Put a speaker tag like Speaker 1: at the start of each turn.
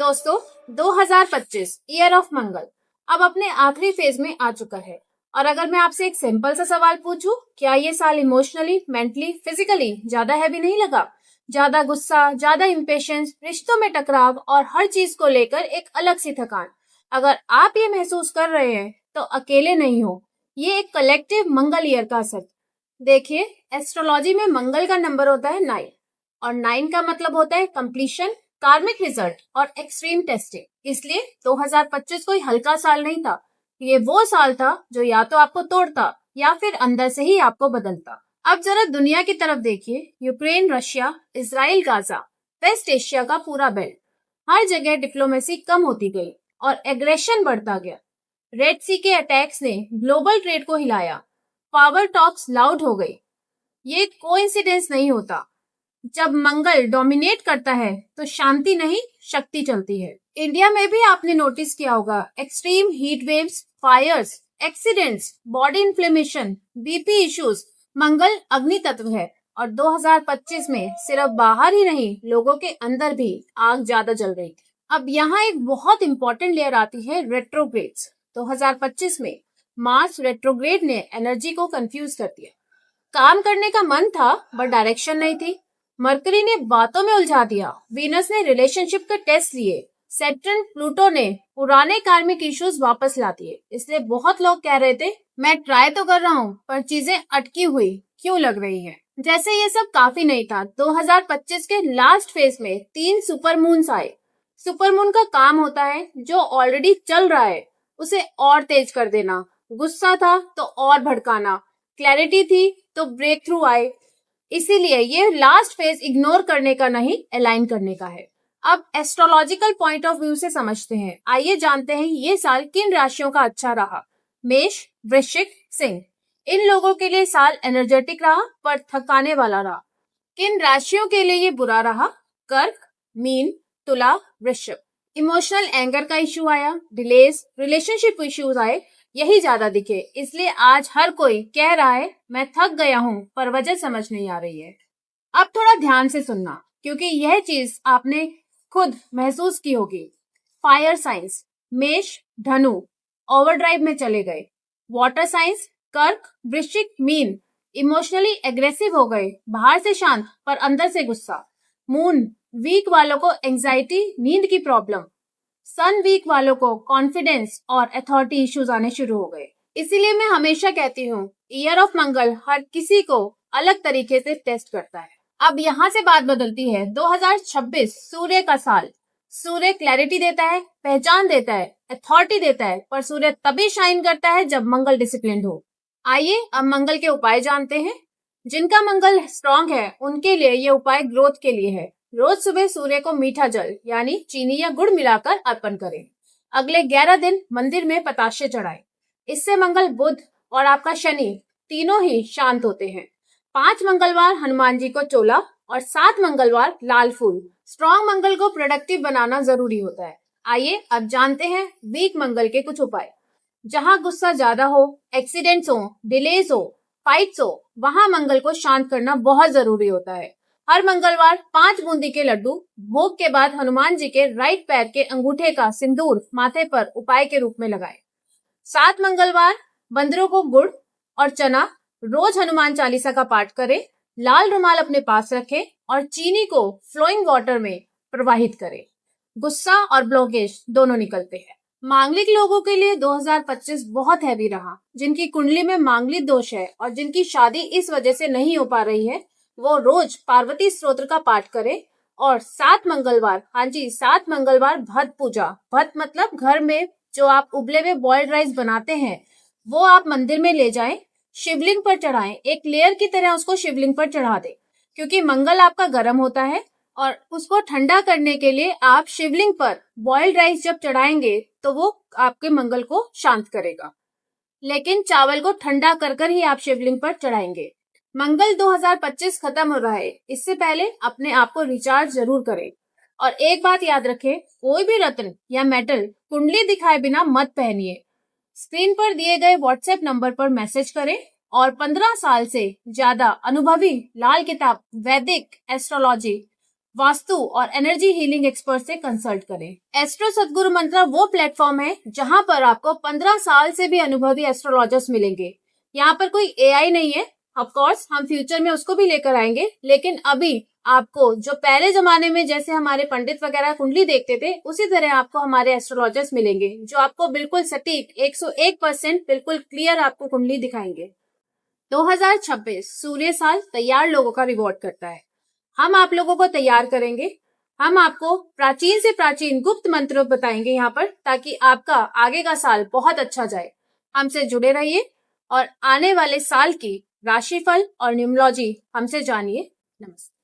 Speaker 1: दोस्तों, 2025 year of मंगल अब अपने आखिरी फेज में आ चुका है। और अगर मैं आपसे एक सिंपल सा सवाल पूछूं, क्या ये साल इमोशनली, मेंटली, फिजिकली ज्यादा हैवी नहीं लगा? ज्यादा गुस्सा, ज्यादा इम्पेशंस, रिश्तों में टकराव और हर चीज को लेकर एक अलग सी थकान। अगर आप ये महसूस कर रहे हैं तो अकेले नहीं हो। ये एक कलेक्टिव मंगल ईयर का असर। देखिए, एस्ट्रोलॉजी में मंगल का नंबर होता है 9 और 9 का मतलब होता है कंप्लीशन, कार्मिक रिजल्ट और एक्सट्रीम टेस्टिंग। इसलिए 2025 कोई हल्का साल नहीं था। ये वो साल था जो या तो आपको तोड़ता या फिर अंदर से ही आपको बदलता। अब जरा दुनिया की तरफ देखिए। Ukraine, Russia, Israel, Gaza, West Asia का पूरा बेल्ट, हर जगह डिप्लोमेसी कम होती गई और एग्रेशन बढ़ता गया। रेड सी के अटैक्स ने ग्लोबल ट्रेड को हिलाया। पावर टॉक्स लाउड हो गई। ये कोइंसिडेंस नहीं होता। जब मंगल डोमिनेट करता है तो शांति नहीं, शक्ति चलती है। इंडिया में भी आपने नोटिस किया होगा, extreme heat waves, fires, accidents, body inflammation, BP issues. Mangal अग्नि तत्व है और 2025 में सिर्फ बाहर ही नहीं, लोगों के अंदर भी आग ज्यादा जल रही थी। अब यहाँ एक बहुत इंपॉर्टेंट लेयर आती है, रेट्रोग्रेड्स। 2025 में मार्स रेट्रोग्रेड ने एनर्जी को कंफ्यूज कर दिया। काम करने का मन था बट डायरेक्शन नहीं थी। मरकरी ने बातों में उलझा दिया। वीनस ने रिलेशनशिप के टेस्ट लिए। सैटर्न, प्लूटो ने पुराने कार्मिक इश्यूज वापस ला दिए। इसलिए बहुत लोग कह रहे थे, मैं ट्राई तो कर रहा हूँ पर चीजें अटकी हुई क्यों लग रही है। जैसे ये सब काफी नहीं था। 2025 के लास्ट फेज में 3 सुपर मून्स आए। सुपर मून का काम होता है जो ऑलरेडी चल रहा है उसे और तेज कर देना। गुस्सा था तो और भड़काना, क्लैरिटी थी तो ब्रेक थ्रू आए। इसीलिए ये लास्ट फेज इग्नोर करने का नहीं, अलाइन करने का है। अब एस्ट्रोलॉजिकल पॉइंट ऑफ व्यू से समझते हैं। आइए जानते हैं ये साल किन राशियों का अच्छा रहा। मेष, वृश्चिक, सिंह। इन लोगों के लिए साल एनर्जेटिक रहा पर थकाने वाला रहा। किन राशियों के लिए ये बुरा रहा? कर्क, मीन, तुला, वृश्चिक। इमोशनल एंगर का इश्यू आया, डिलेस, रिलेशनशिप इश्यूज आए, यही ज्यादा दिखे। इसलिए आज हर कोई कह रहा है मैं थक गया हूँ पर वजह समझ नहीं आ रही है। अब थोड़ा ध्यान से सुनना क्योंकि यह चीज आपने खुद महसूस की होगी। फायर साइंस, मेष, धनु ओवरड्राइव में चले गए। वाटर साइंस, कर्क, वृश्चिक, मीन इमोशनली एग्रेसिव हो गए, बाहर से शांत पर अंदर से गुस्सा। मून, वीक वालों को एंजाइटी, नींद की प्रॉब्लम। सन, वीक वालों को कॉन्फिडेंस और अथॉरिटी इश्यूज आने शुरू हो गए। इसीलिए मैं हमेशा कहती हूँ, ईयर ऑफ मंगल हर किसी को अलग तरीके से टेस्ट करता है। अब यहाँ से बात बदलती है। 2026 सूर्य का साल। सूर्य क्लैरिटी देता है, पहचान देता है, अथॉरिटी देता है, पर सूर्य तभी शाइन करता है जब मंगल डिसिप्लिन हो। आइए अब मंगल के उपाय जानते हैं। जिनका मंगल स्ट्रांग है उनके लिए ये उपाय ग्रोथ के लिए है। रोज सुबह सूर्य को मीठा जल यानी चीनी या गुड़ मिलाकर अर्पण करें। अगले 11 दिन मंदिर में पताशे चढ़ाएं। इससे मंगल, बुध और आपका शनि तीनों ही शांत होते हैं। 5 मंगलवार हनुमान जी को चोला और 7 मंगलवार लाल फूल। स्ट्रॉन्ग मंगल को प्रोडक्टिव बनाना जरूरी होता है। आइए अब जानते हैं वीक मंगल के कुछ उपाय। जहाँ गुस्सा ज्यादा हो, एक्सीडेंट्स हो, डिलेज हो, फाइट्स हो, वहां मंगल को शांत करना बहुत जरूरी होता है। हर मंगलवार 5 बूंदी के लड्डू भोग के बाद हनुमान जी के राइट पैर के अंगूठे का सिंदूर माथे पर उपाय के रूप में लगाएं। 7 मंगलवार बंदरों को गुड़ और चना रोज हनुमान चालीसा का पाठ करें। लाल रुमाल अपने पास रखें और चीनी को फ्लोइंग वाटर में प्रवाहित करें। गुस्सा और ब्लॉकेज दोनों निकलते हैं। मांगलिक लोगों के लिए 2025 बहुत हैवी रहा। जिनकी कुंडली में मांगलिक दोष है और जिनकी शादी इस वजह से नहीं हो पा रही है, वो रोज पार्वती स्तोत्र का पाठ करें। और 7 मंगलवार, हाँ जी 7 मंगलवार भत पूजा। भत मतलब घर में जो आप उबले हुए बॉइल्ड राइस बनाते हैं वो आप मंदिर में ले जाएं, शिवलिंग पर चढ़ाएं। एक लेयर की तरह उसको शिवलिंग पर चढ़ा दें क्योंकि मंगल आपका गर्म होता है और उसको ठंडा करने के लिए आप शिवलिंग पर बॉइल्ड राइस जब चढ़ाएंगे तो वो आपके मंगल को शांत करेगा। लेकिन चावल को ठंडा कर कर ही आप शिवलिंग पर चढ़ाएंगे। मंगल 2025 खत्म हो रहा है, इससे पहले अपने आप को रिचार्ज जरूर करें। और एक बात याद रखें, कोई भी रत्न या मेटल कुंडली दिखाए बिना मत पहनिए। स्क्रीन पर दिए गए व्हाट्सएप नंबर पर मैसेज करें और 15 साल से ज्यादा अनुभवी लाल किताब वैदिक एस्ट्रोलॉजी वास्तु और एनर्जी हीलिंग एक्सपर्ट से कंसल्ट करें। एस्ट्रो सदगुरु मंत्रा वो प्लेटफॉर्म है जहां पर आपको 15 साल से भी अनुभवी एस्ट्रोलॉजर्स मिलेंगे। यहाँ पर कोई एआई नहीं है। ऑफ कोर्स हम फ्यूचर में उसको भी लेकर आएंगे, लेकिन अभी आपको जो पहले जमाने में जैसे हमारे पंडित वगैरह कुंडली देखते थे, उसी तरह आपको हमारे एस्ट्रोलॉजर्स मिलेंगे जो आपको बिल्कुल सटीक 101% बिल्कुल क्लियर आपको कुंडली दिखाएंगे। 2026 सूर्य साल तैयार लोगों का रिवॉर्ड करता है। हम आप लोगों को तैयार करेंगे। हम आपको प्राचीन से प्राचीन गुप्त मंत्र बताएंगे यहाँ पर, ताकि आपका आगे का साल बहुत अच्छा जाए। हमसे जुड़े रहिए और आने वाले साल की राशिफल और न्यूमरोलॉजी हमसे जानिए। नमस्ते।